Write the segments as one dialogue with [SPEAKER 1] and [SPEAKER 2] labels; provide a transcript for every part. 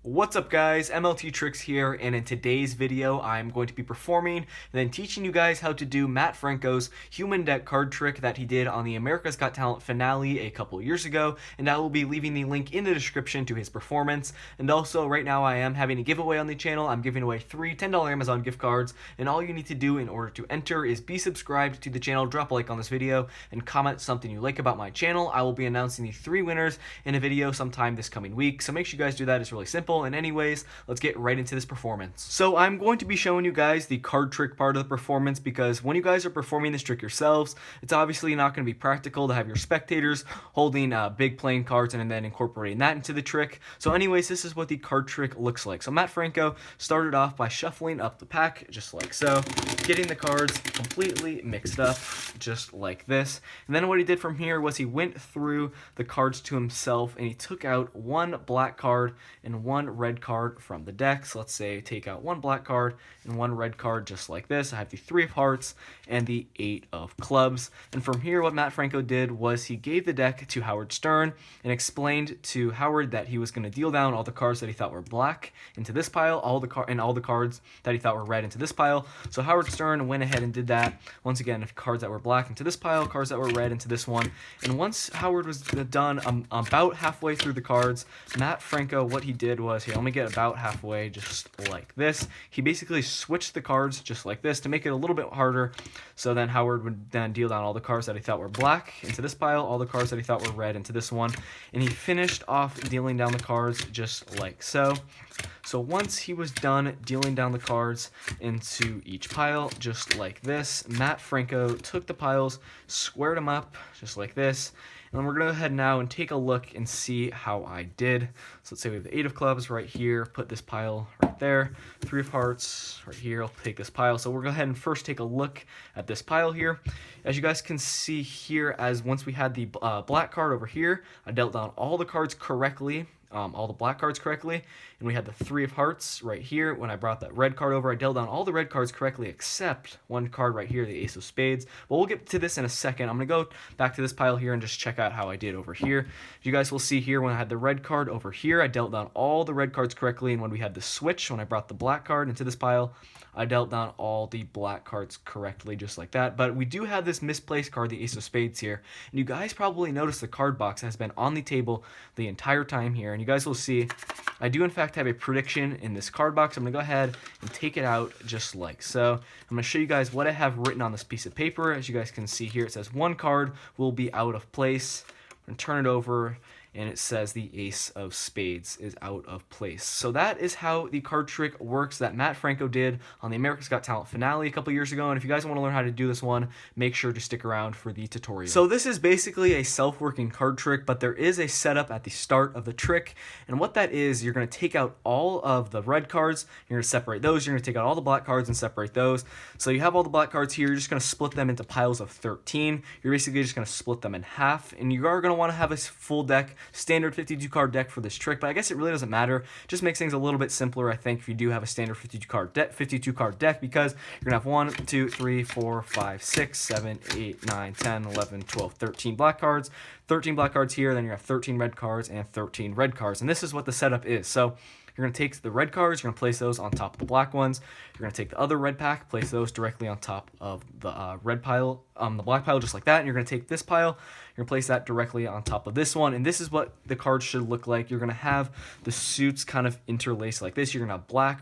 [SPEAKER 1] What's up guys, MLT Tricks here, and in today's video I'm going to be performing and then teaching you guys how to do Matt Franco's human deck card trick that he did on the America's Got Talent finale a couple years ago, and I will be leaving the link in the description to his performance. And also right now I am having a giveaway on the channel. I'm giving away 3 $10 Amazon gift cards, and all you need to do in order to enter is be subscribed to the channel, drop a like on this video, and comment something you like about my channel. I will be announcing the 3 winners in a video sometime this coming week, so make sure you guys do that. It's really simple. And anyways, let's get right into this performance. So I'm going to be showing you guys the card trick part of the performance, because when you guys are performing this trick yourselves, it's obviously not going to be practical to have your spectators holding big playing cards and then incorporating that into the trick. So anyways, this is what the card trick looks like. So Matt Franco started off by shuffling up the pack just like so, getting the cards completely mixed up just like this. And then what he did from here was he went through the cards to himself and he took out 1 black card and 1 red card from the deck. So let's say take out 1 black card and 1 red card just like this. I have the 3 of hearts and the 8 of clubs. And from here what Matt Franco did was he gave the deck to Howard Stern and explained to Howard that he was going to deal down all the cards that he thought were black into this pile, all the cards that he thought were red into this pile. So Howard Stern went ahead and did that. Once again, cards that were black into this pile, cards that were red into this one. And once Howard was done about halfway through the cards, Matt Franco, what he did was he only get about halfway just like this. He basically switched the cards just like this to make it a little bit harder. So then Howard would then deal down all the cards that he thought were black into this pile, all the cards that he thought were red into this one. And he finished off dealing down the cards just like so. So once he was done dealing down the cards into each pile just like this, Matt Franco took the piles, squared them up just like this, and then we're going to go ahead now and take a look and see how I did. So let's say we have the 8 of clubs right here, put this pile right there, 3 of hearts right here, I'll take this pile. So we're going to go ahead and first take a look at this pile here. As you guys can see here, as once we had the black card over here, I dealt down all the cards correctly. All the black cards correctly, and we had the 3 of hearts right here. When I brought that red card over, I dealt down all the red cards correctly except 1 card right here, the ace of spades. But we'll get to this in a second. I'm going to go back to this pile here and just check out how I did over here. You guys will see here when I had the red card over here, I dealt down all the red cards correctly, and when we had the switch, when I brought the black card into this pile, I dealt down all the black cards correctly just like that. But we do have this misplaced card, the ace of spades here, and you guys probably noticed the card box has been on the table the entire time here. And you guys will see I do in fact have a prediction in this card box. I'm going to go ahead and take it out just like so. I'm going to show you guys what I have written on this piece of paper. As you guys can see here, it says 1 card will be out of place. I'm going to turn it over, and it says the ace of spades is out of place. So that is how the card trick works that Matt Franco did on the America's Got Talent finale a couple years ago. And if you guys want to learn how to do this one, make sure to stick around for the tutorial. So this is basically a self-working card trick, but there is a setup at the start of the trick. And what that is, you're going to take out all of the red cards, you're going to separate those, you're going to take out all the black cards and separate those. So you have all the black cards here, you're just going to split them into piles of 13. You're basically just going to split them in half, and you are going to want to have a full deck, standard 52 card deck for this trick, but I guess it really doesn't matter. It just makes things a little bit simpler, I think, if you do have a standard 52 card deck, because you're gonna have 1, 2, 3, 4, 5, 6, 7, 8, 9, 10, 11, 12, 13 black cards, 13 black cards here, then you have 13 red cards and 13 red cards, and this is what the setup is. So you're going to take the red cards, you're going to place those on top of the black ones. You're going to take the other red pack, place those directly on top of the red pile, the black pile, just like that. And you're going to take this pile, you're going to place that directly on top of this one. And this is what the cards should look like. You're going to have the suits kind of interlaced like this. You're going to have black,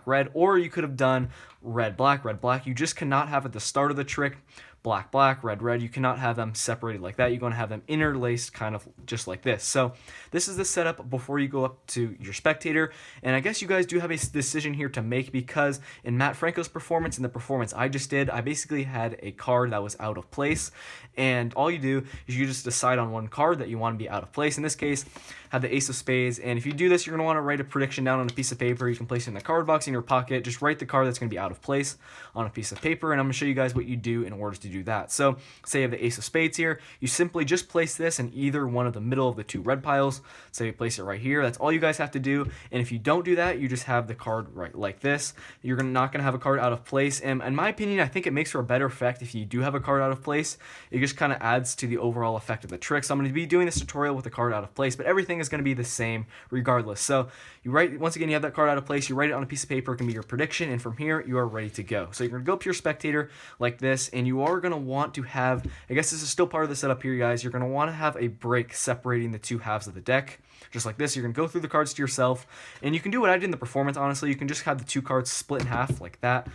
[SPEAKER 1] red, or you could have done red, black. You just cannot have at the start of the trick black, red. You cannot have them separated like that. You're going to have them interlaced kind of just like this. So this is the setup before you go up to your spectator. And I guess you guys do have a decision here to make, because in Matt Franco's performance and the performance I just did, I basically had a card that was out of place. And all you do is you just decide on 1 card that you want to be out of place. In this case, I have the ace of spades. And if you do this, you're going to want to write a prediction down on a piece of paper. You can place it in the card box in your pocket. Just write the card that's going to be out of place on a piece of paper, and I'm going to show you guys what you do in order to do that. So say you have the ace of spades here, you simply just place this in either one of the middle of the two red piles. Say you place it right here. That's all you guys have to do, and if you don't do that, you just have the card right like this. You're not going to have a card out of place, and in my opinion, I think it makes for a better effect if you do have a card out of place. It just kind of adds to the overall effect of the trick. So I'm going to be doing this tutorial with the card out of place, but everything is going to be the same regardless. So you write, once again, you have that card out of place, you write it on a piece of paper, it can be your prediction, and from here you are ready to go. So you're going to go up to your spectator like this, and you are going to want to have, I guess this is still part of the setup here, guys, you're going to want to have a break separating the two halves of the deck. Just like this, you're going to go through the cards to yourself, and you can do what I did in the performance, honestly. You can just have the two cards split in half like that.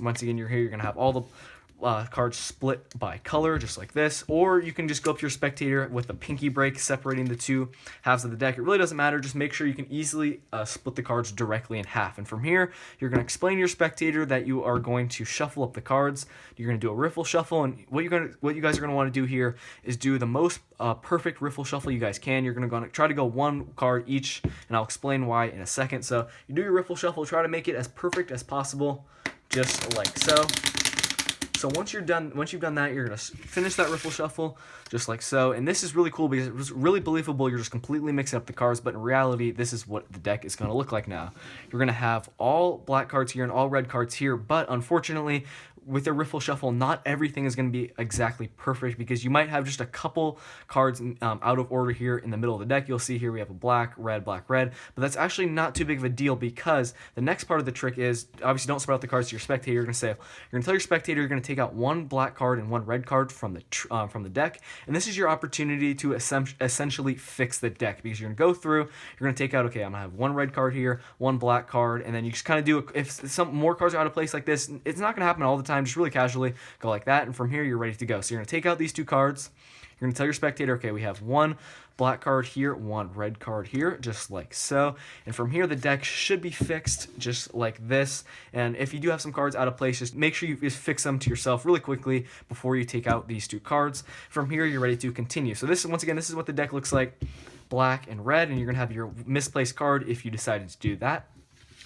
[SPEAKER 1] Once again, you're here, you're going to have all the cards split by color, just like this, or you can just go up to your spectator with a pinky break separating the two halves of the deck. It really doesn't matter, just make sure you can easily split the cards directly in half. And from here, you're going to explain to your spectator that you are going to shuffle up the cards. You're going to do a riffle shuffle, and what you guys are going to want to do here is do the most perfect riffle shuffle you guys can. You're going to try to go one card each, and I'll explain why in a second. So you do your riffle shuffle, try to make it as perfect as possible, just like so. So once you've done that, you're going to finish that riffle shuffle just like so. And this is really cool because it's really believable. You're just completely mixing up the cards, but in reality, this is what the deck is going to look like now. You're going to have all black cards here and all red cards here, but unfortunately, with a riffle shuffle, not everything is going to be exactly perfect because you might have just a couple cards out of order here in the middle of the deck. You'll see here we have a black, red, but that's actually not too big of a deal because the next part of the trick is, obviously don't spread out the cards to your spectator. You're going to tell your spectator you're going to take out one black card and one red card from the deck, and this is your opportunity to essentially fix the deck because you're going to go through, you're going to take out, okay, I'm going to have one red card here, one black card, and then you just kind of do, if some more cards are out of place like this, it's not going to happen all the time. Just really casually go like that, and from here you're ready to go. So you're going to take out these two cards, you're going to tell your spectator, okay, we have one black card here, one red card here, just like so, and from here the deck should be fixed just like this. And if you do have some cards out of place, just make sure you just fix them to yourself really quickly before you take out these two cards. From here you're ready to continue. So this is, once again, this is what the deck looks like, black and red, and you're going to have your misplaced card if you decided to do that.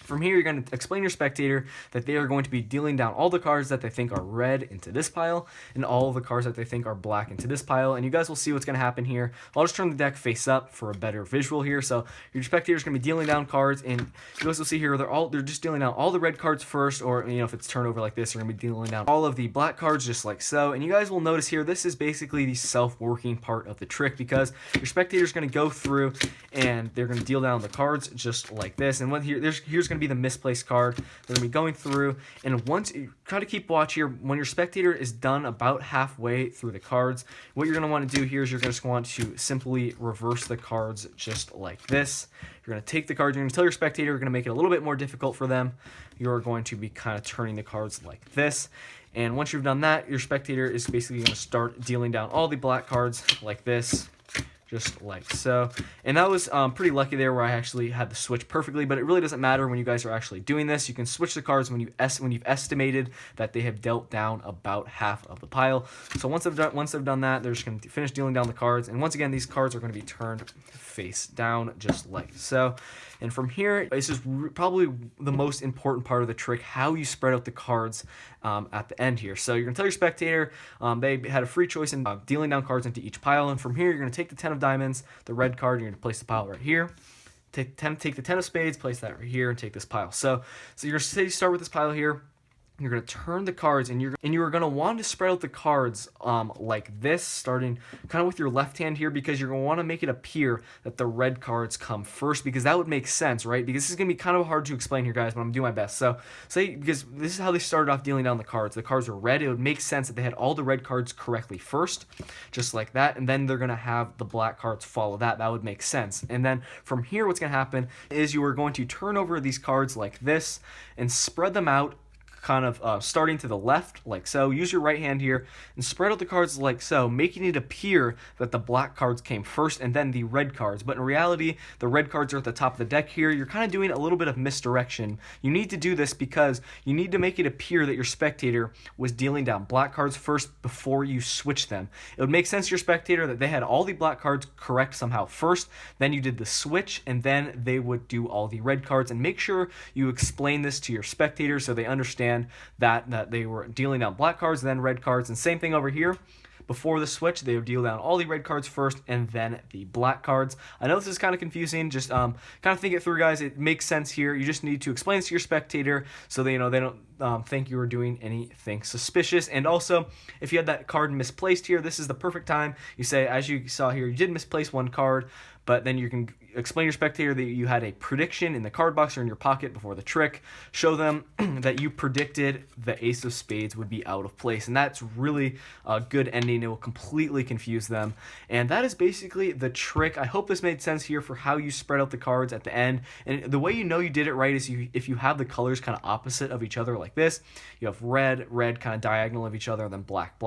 [SPEAKER 1] From here, you're going to explain to your spectator that they are going to be dealing down all the cards that they think are red into this pile and all of the cards that they think are black into this pile. And you guys will see what's going to happen here. I'll just turn the deck face up for a better visual here. So your spectator is going to be dealing down cards, and you guys will see here they're just dealing down all the red cards first, or if it's turned over like this, they're going to be dealing down all of the black cards just like so. And you guys will notice here, this is basically the self-working part of the trick because your spectator is going to go through and they're going to deal down the cards just like this. And here's going to be the misplaced card. They're going to be going through, and once you try to keep watch here, when your spectator is done about halfway through the cards, what you're going to want to do here is you're just going to want to simply reverse the cards just like this. You're going to take the cards, you're going to tell your spectator, you're going to make it a little bit more difficult for them. You're going to be kind of turning the cards like this. And once you've done that, your spectator is basically going to start dealing down all the black cards like this, just like so. And that was pretty lucky there where I actually had the switch perfectly, but it really doesn't matter when you guys are actually doing this. You can switch the cards when you've estimated that they have dealt down about half of the pile. So once they've done that, they're just going to finish dealing down the cards. And once again, these cards are going to be turned face down just like so. And from here, this is probably the most important part of the trick, how you spread out the cards at the end here. So you're going to tell your spectator they had a free choice in dealing down cards into each pile. And from here, you're going to take the 10 of diamonds, the red card, you're going to place the pile right here. Take the 10 of spades, place that right here, and take this pile. So you're going to start with this pile here. You're going to turn the cards, and you're going to want to spread out the cards like this, starting kind of with your left hand here, because you're going to want to make it appear that the red cards come first, because that would make sense, right? Because this is going to be kind of hard to explain here, guys, but I'm going to do my best. So because this is how they started off dealing down the cards. The cards were red. It would make sense that they had all the red cards correctly first, just like that, and then they're going to have the black cards follow that. That would make sense. And then from here, what's going to happen is you are going to turn over these cards like this and spread them out, kind of starting to the left like so. Use your right hand here and spread out the cards like so, making it appear that the black cards came first and then the red cards. But in reality, the red cards are at the top of the deck here. You're kind of doing a little bit of misdirection. You need to do this because you need to make it appear that your spectator was dealing down black cards first before you switch them. It would make sense to your spectator that they had all the black cards correct somehow first, then you did the switch, and then they would do all the red cards. And make sure you explain this to your spectator so they understand understand that they were dealing out black cards, then red cards, and same thing over here. Before the switch, they would deal down all the red cards first and then the black cards. I know this is kind of confusing. Just kind of think it through, guys. It makes sense here. You just need to explain this to your spectator so they don't think you were doing anything suspicious. And also, if you had that card misplaced here, this is the perfect time. You say, as you saw here, you did misplace one card, but then you can explain to your spectator that you had a prediction in the card box or in your pocket before the trick. Show them that you predicted the ace of spades would be out of place, and that's really a good ending. It will completely confuse them, and that is basically the trick. I hope this made sense here for how you spread out the cards at the end. And the way you know you did it right is if you have the colors kind of opposite of each other like this. You have red kind of diagonal of each other, and then black.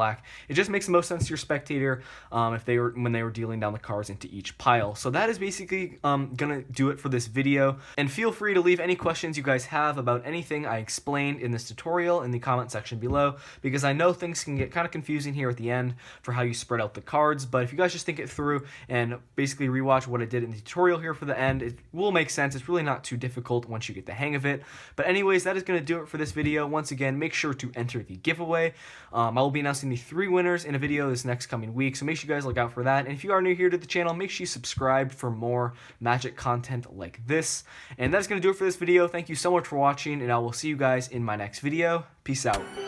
[SPEAKER 1] It just makes the most sense to your spectator when they were dealing down the cards into each pile. So that is basically gonna do it for this video, and feel free to leave any questions you guys have about anything I explained in this tutorial in the comment section below, because I know things can get kind of confusing here at the end for how you spread out the cards. But if you guys just think it through and basically rewatch what I did in the tutorial here for the end, it will make sense. It's really not too difficult once you get the hang of it. But anyways, that is going to do it for this video. Once again, make sure to enter the giveaway. I will be announcing the 3 winners in a video this next coming week, so make sure you guys look out for that. And if you are new here to the channel, make sure you subscribe for more magic content like this. And that's going to do it for this video. Thank you so much for watching, and I will see you guys in my next video. Peace out.